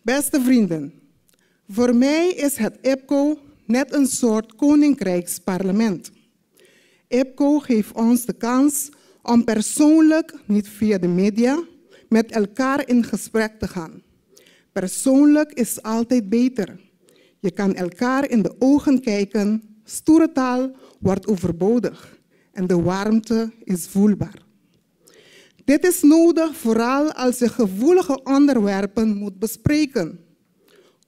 Beste vrienden, voor mij is het IPCO net een soort koninkrijksparlement. IPCO geeft ons de kans om persoonlijk, niet via de media, met elkaar in gesprek te gaan. Persoonlijk is altijd beter. Je kan elkaar in de ogen kijken, stoere taal wordt overbodig en de warmte is voelbaar. Dit is nodig vooral als je gevoelige onderwerpen moet bespreken.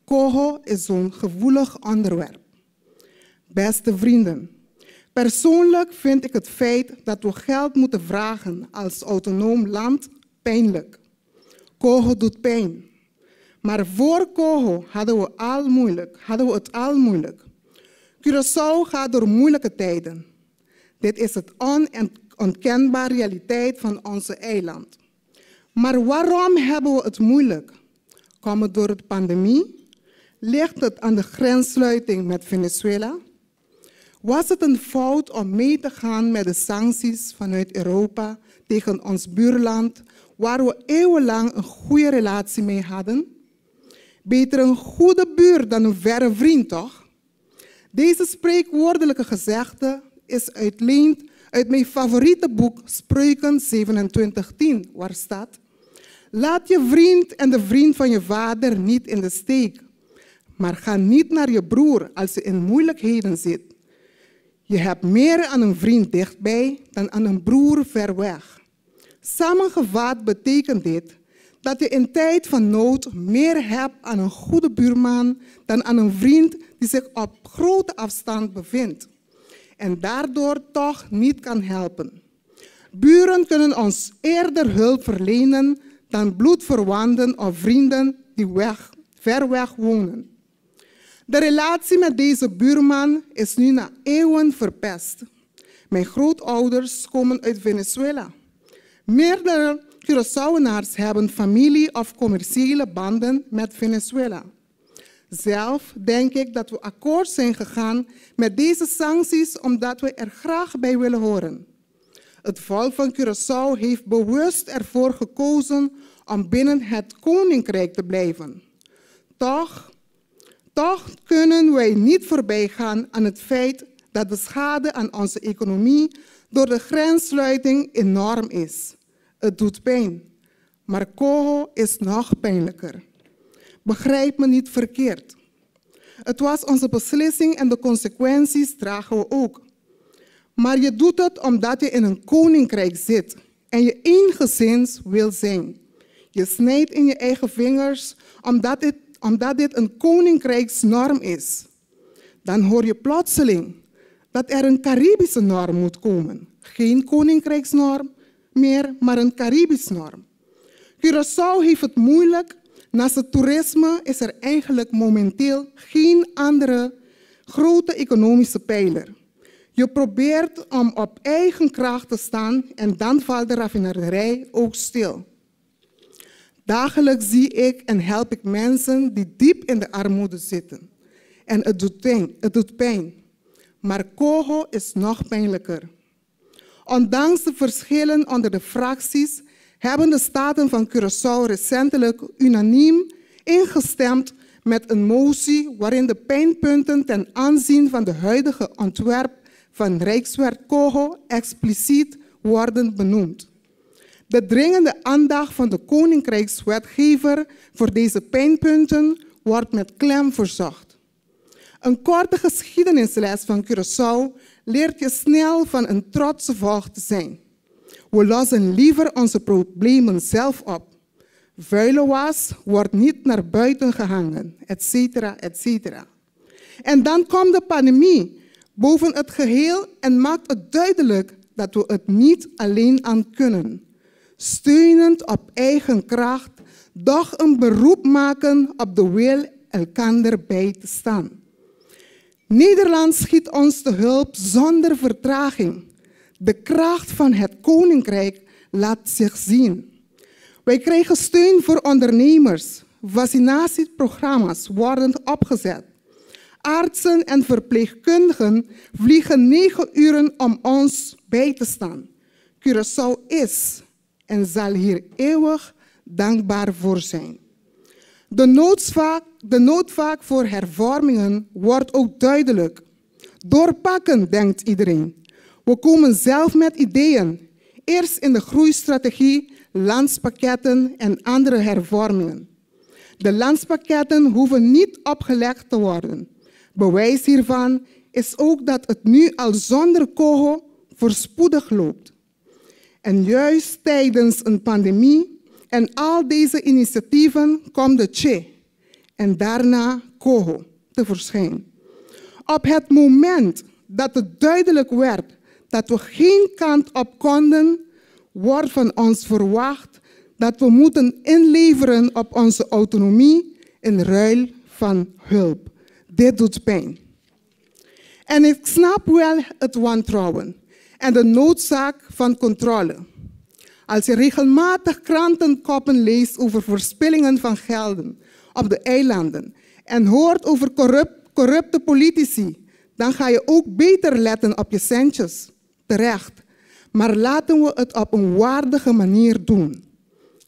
Coho is zo'n gevoelig onderwerp. Beste vrienden, persoonlijk vind ik het feit dat we geld moeten vragen als autonoom land pijnlijk. Coho doet pijn. Maar voor Coho hadden we het al moeilijk. Curaçao gaat door moeilijke tijden. Dit is het onkenbare realiteit van onze eiland. Maar waarom hebben we het moeilijk? Komt het door de pandemie? Ligt het aan de grenssluiting met Venezuela? Was het een fout om mee te gaan met de sancties vanuit Europa tegen ons buurland, waar we eeuwenlang een goede relatie mee hadden? Beter een goede buur dan een verre vriend, toch? Deze spreekwoordelijke gezegde is uitleend uit mijn favoriete boek Spreuken 27:10, waar staat: laat je vriend en de vriend van je vader niet in de steek, maar ga niet naar je broer als je in moeilijkheden zit. Je hebt meer aan een vriend dichtbij dan aan een broer ver weg. Samengevat betekent dit dat je in tijd van nood meer hebt aan een goede buurman dan aan een vriend die zich op grote afstand bevindt en daardoor toch niet kan helpen. Buren kunnen ons eerder hulp verlenen dan bloedverwanten of vrienden die ver weg wonen. De relatie met deze buurman is nu na eeuwen verpest. Mijn grootouders komen uit Venezuela. Meerdere Curaçaoënaars hebben familie- of commerciële banden met Venezuela. Zelf denk ik dat we akkoord zijn gegaan met deze sancties omdat we er graag bij willen horen. Het volk van Curaçao heeft bewust ervoor gekozen om binnen het koninkrijk te blijven. Toch kunnen wij niet voorbijgaan aan het feit dat de schade aan onze economie door de grenssluiting enorm is. Het doet pijn, maar Coho is nog pijnlijker. Begrijp me niet verkeerd. Het was onze beslissing en de consequenties dragen we ook. Maar je doet het omdat je in een koninkrijk zit en je eensgezind wil zijn. Je snijdt in je eigen vingers omdat dit een koninkrijksnorm is. Dan hoor je plotseling dat er een Caribische norm moet komen. Geen koninkrijksnorm meer, maar een Caribische norm. Curaçao heeft het moeilijk. Naast het toerisme is er eigenlijk momenteel geen andere grote economische pijler. Je probeert om op eigen kracht te staan en dan valt de raffinaderij ook stil. Dagelijks zie ik en help ik mensen die diep in de armoede zitten. En het doet pijn. Maar Coho is nog pijnlijker. Ondanks de verschillen onder de fracties hebben de Staten van Curaçao recentelijk unaniem ingestemd met een motie waarin de pijnpunten ten aanzien van de huidige ontwerp van Rijksweg Coho expliciet worden benoemd. De dringende aandacht van de koninkrijkswetgever voor deze pijnpunten wordt met klem verzocht. Een korte geschiedenisles van Curaçao leert je snel van een trotse volk te zijn. We lossen liever onze problemen zelf op. Vuile was wordt niet naar buiten gehangen, etc., etc. En dan komt de pandemie boven het geheel en maakt het duidelijk dat we het niet alleen aan kunnen. Steunend op eigen kracht, doch een beroep maken op de wil elkander bij te staan. Nederland schiet ons te hulp zonder vertraging. De kracht van het koninkrijk laat zich zien. Wij krijgen steun voor ondernemers. Vaccinatieprogramma's worden opgezet. Artsen en verpleegkundigen vliegen 9 uren om ons bij te staan. Curaçao is en zal hier eeuwig dankbaar voor zijn. De noodzaak voor hervormingen wordt ook duidelijk. Doorpakken, denkt iedereen. We komen zelf met ideeën. Eerst in de groeistrategie, landspakketten en andere hervormingen. De landspakketten hoeven niet opgelegd te worden. Bewijs hiervan is ook dat het nu al zonder Coho voorspoedig loopt. En juist tijdens een pandemie en al deze initiatieven komt de Che en daarna Coho tevoorschijn. Op het moment dat het duidelijk werd dat we geen kant op konden, wordt van ons verwacht dat we moeten inleveren op onze autonomie in ruil van hulp. Dit doet pijn. En ik snap wel het wantrouwen en de noodzaak van controle. Als je regelmatig krantenkoppen leest over verspillingen van gelden op de eilanden en hoort over corrupte politici, dan ga je ook beter letten op je centjes. Terecht. Maar laten we het op een waardige manier doen.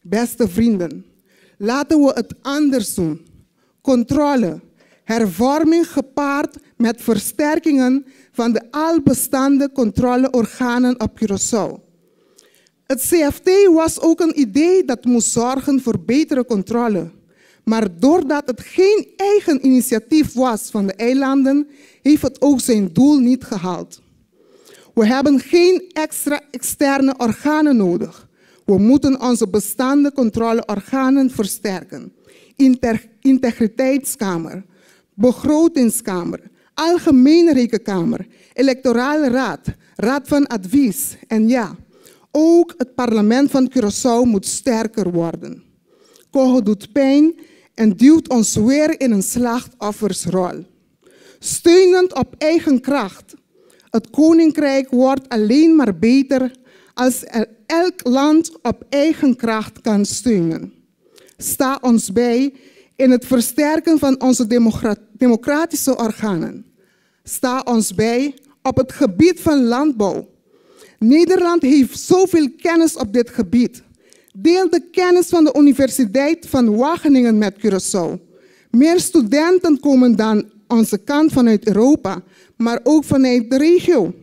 Beste vrienden, laten we het anders doen. Controle, hervorming gepaard met versterkingen van de al bestaande controleorganen op Curaçao. Het CFT was ook een idee dat moest zorgen voor betere controle. Maar doordat het geen eigen initiatief was van de eilanden, heeft het ook zijn doel niet gehaald. We hebben geen extra externe organen nodig. We moeten onze bestaande controleorganen versterken. Integriteitskamer, begrotingskamer, algemene rekenkamer, electorale raad, raad van advies en ja, ook het parlement van Curaçao moet sterker worden. Coho doet pijn en duwt ons weer in een slachtoffersrol. Steunend op eigen kracht. Het koninkrijk wordt alleen maar beter als elk land op eigen kracht kan steunen. Sta ons bij in het versterken van onze democratische organen. Sta ons bij op het gebied van landbouw. Nederland heeft zoveel kennis op dit gebied. Deel de kennis van de Universiteit van Wageningen met Curaçao. Meer studenten komen dan onze kant vanuit Europa, maar ook vanuit de regio.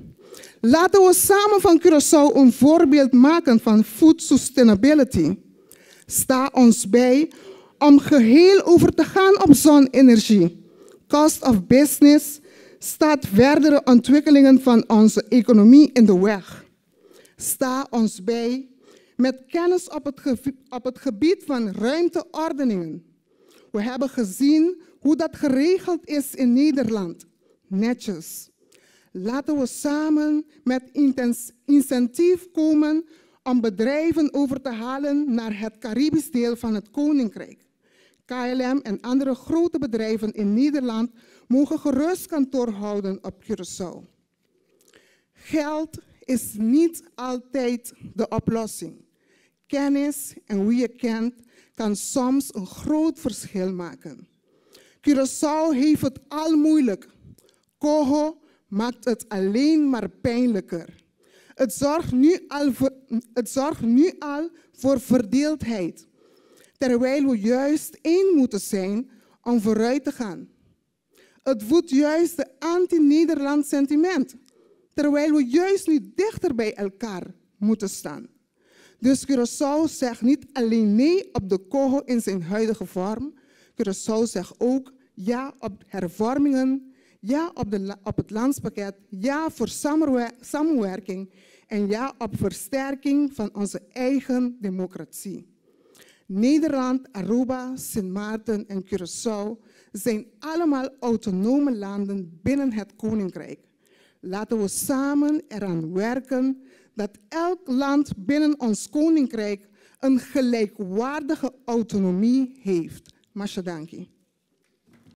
Laten we samen van Curaçao een voorbeeld maken van food sustainability. Sta ons bij om geheel over te gaan op zonne-energie. Cost of business staat verdere ontwikkelingen van onze economie in de weg. Sta ons bij met kennis op het gebied van ruimteordeningen. We hebben gezien hoe dat geregeld is in Nederland. Netjes. Laten we samen met incentief komen om bedrijven over te halen naar het Caribisch deel van het Koninkrijk. KLM en andere grote bedrijven in Nederland mogen gerust kantoor houden op Curaçao. Geld is niet altijd de oplossing. Kennis en wie je kent kan soms een groot verschil maken. Curaçao heeft het al moeilijk. Coho maakt het alleen maar pijnlijker. Het zorgt nu al voor verdeeldheid, terwijl we juist één moeten zijn om vooruit te gaan. Het voedt juist de anti-Nederland sentiment, terwijl we juist nu dichter bij elkaar moeten staan. Dus Curaçao zegt niet alleen nee op de Coho in zijn huidige vorm. Curaçao zegt ook ja op hervormingen, ja op het landspakket, ja voor samenwerking en ja op versterking van onze eigen democratie. Nederland, Aruba, Sint Maarten en Curaçao zijn allemaal autonome landen binnen het Koninkrijk. Laten we samen eraan werken dat elk land binnen ons Koninkrijk een gelijkwaardige autonomie heeft. Masha danki.